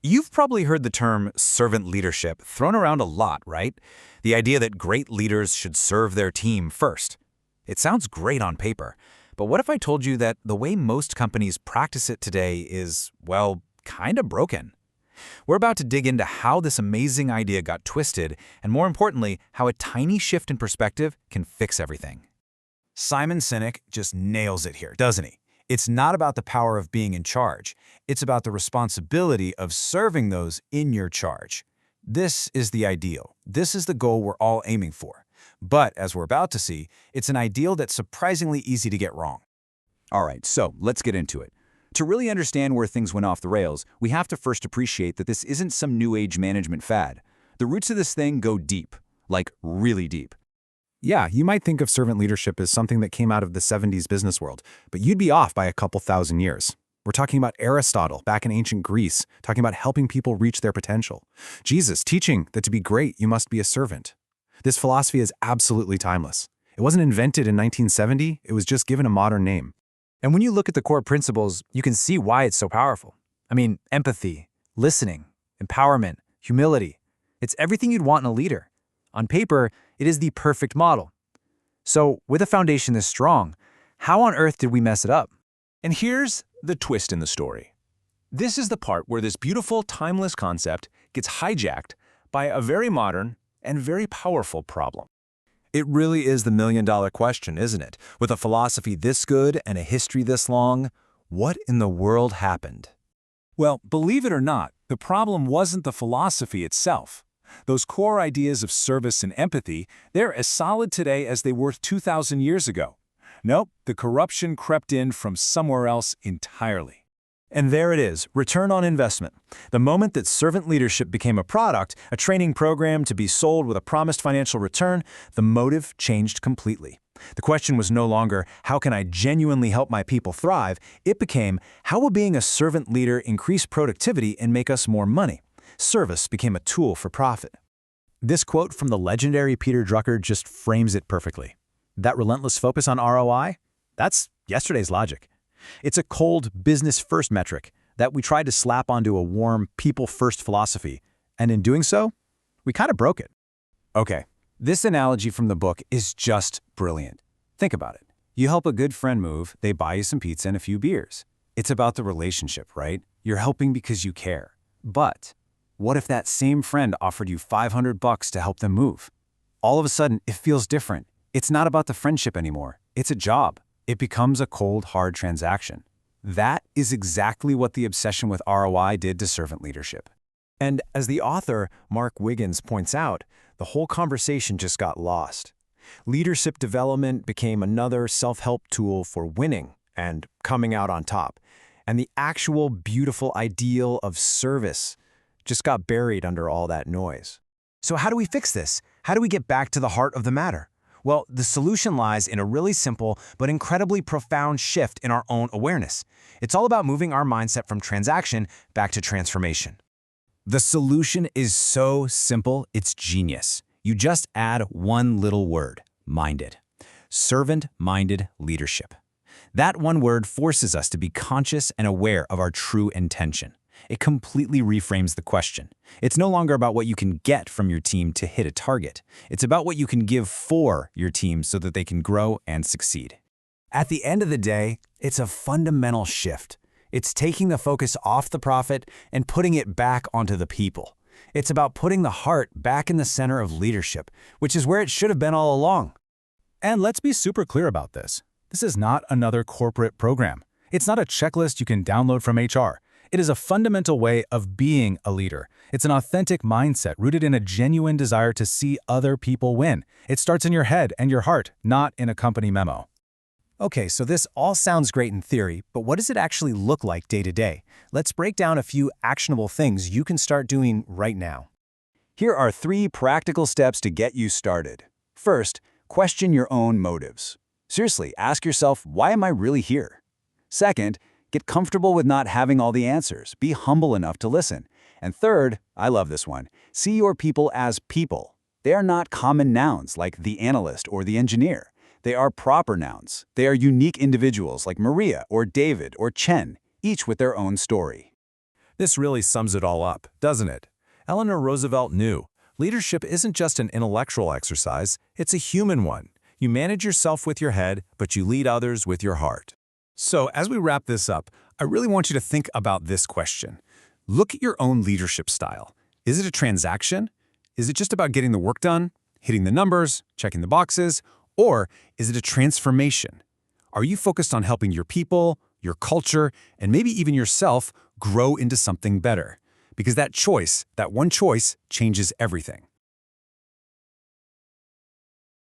You've probably heard the term servant leadership thrown around a lot, right? The idea that great leaders should serve their team first. It sounds great on paper, but what if I told you that the way most companies practice it today is, well, kind of broken? We're about to dig into how this amazing idea got twisted, and more importantly, how a tiny shift in perspective can fix everything. Simon Sinek just nails it here, doesn't he? It's not about the power of being in charge. It's about the responsibility of serving those in your charge. This is the ideal. This is the goal we're all aiming for. But, as we're about to see, it's an ideal that's surprisingly easy to get wrong. All right, so let's get into it. To really understand where things went off the rails, we have to first appreciate that this isn't some new age management fad. The roots of this thing go deep, like really deep. Yeah, you might think of servant leadership as something that came out of the 70s business world, but you'd be off by a couple thousand years. We're talking about Aristotle back in ancient Greece, talking about helping people reach their potential. Jesus teaching that to be great, you must be a servant. This philosophy is absolutely timeless. It wasn't invented in 1970, it was just given a modern name. And when you look at the core principles, you can see why it's so powerful. I mean, empathy, listening, empowerment, humility. It's everything you'd want in a leader. On paper, it is the perfect model. So, with a foundation this strong, how on earth did we mess it up? And here's the twist in the story. This is the part where this beautiful, timeless concept gets hijacked by a very modern and very powerful problem. It really is the million-dollar question, isn't it? With a philosophy this good and a history this long, what in the world happened? Well, believe it or not, the problem wasn't the philosophy itself. Those core ideas of service and empathy, they're as solid today as they were 2,000 years ago. Nope, the corruption crept in from somewhere else entirely. And there it is, return on investment. The moment that servant leadership became a product, a training program to be sold with a promised financial return, the motive changed completely. The question was no longer, how can I genuinely help my people thrive? It became, how will being a servant leader increase productivity and make us more money? Service became a tool for profit. This quote from the legendary Peter Drucker just frames it perfectly. That relentless focus on ROI? That's yesterday's logic. It's a cold business-first metric that we tried to slap onto a warm people-first philosophy, and in doing so, we kind of broke it. Okay, this analogy from the book is just brilliant. Think about it. You help a good friend move, they buy you some pizza and a few beers. It's about the relationship, right? You're helping because you care. But what if that same friend offered you $500 to help them move? All of a sudden, it feels different. It's not about the friendship anymore. It's a job. It becomes a cold, hard transaction. That is exactly what the obsession with ROI did to servant leadership. And as the author, Mark Wiggins, points out, the whole conversation just got lost. Leadership development became another self-help tool for winning and coming out on top. And the actual beautiful ideal of service just got buried under all that noise. So how do we fix this? How do we get back to the heart of the matter? Well, the solution lies in a really simple but incredibly profound shift in our own awareness. It's all about moving our mindset from transaction back to transformation. The solution is so simple, it's genius. You just add one little word, minded. Servant-minded leadership. That one word forces us to be conscious and aware of our true intention. It completely reframes the question. It's no longer about what you can get from your team to hit a target. It's about what you can give for your team so that they can grow and succeed. At the end of the day, it's a fundamental shift. It's taking the focus off the profit and putting it back onto the people. It's about putting the heart back in the center of leadership, which is where it should have been all along. And let's be super clear about this. This is not another corporate program. It's not a checklist you can download from HR. It is a fundamental way of being a leader. It's an authentic mindset rooted in a genuine desire to see other people win. It starts in your head and your heart, not in a company memo. Okay, so this all sounds great in theory, but what does it actually look like day to day? Let's break down a few actionable things you can start doing right now. Here are 3 practical steps to get you started. First, question your own motives. Seriously, ask yourself, why am I really here? Second, get comfortable with not having all the answers. Be humble enough to listen. And third, I love this one, see your people as people. They are not common nouns like the analyst or the engineer. They are proper nouns. They are unique individuals like Maria or David or Chen, each with their own story. This really sums it all up, doesn't it? Eleanor Roosevelt knew leadership isn't just an intellectual exercise, it's a human one. You manage yourself with your head, but you lead others with your heart. So, as we wrap this up, I really want you to think about this question. Look at your own leadership style. Is it a transaction? Is it just about getting the work done, hitting the numbers, checking the boxes? Or is it a transformation? Are you focused on helping your people, your culture, and maybe even yourself grow into something better? Because that choice, that one choice, changes everything.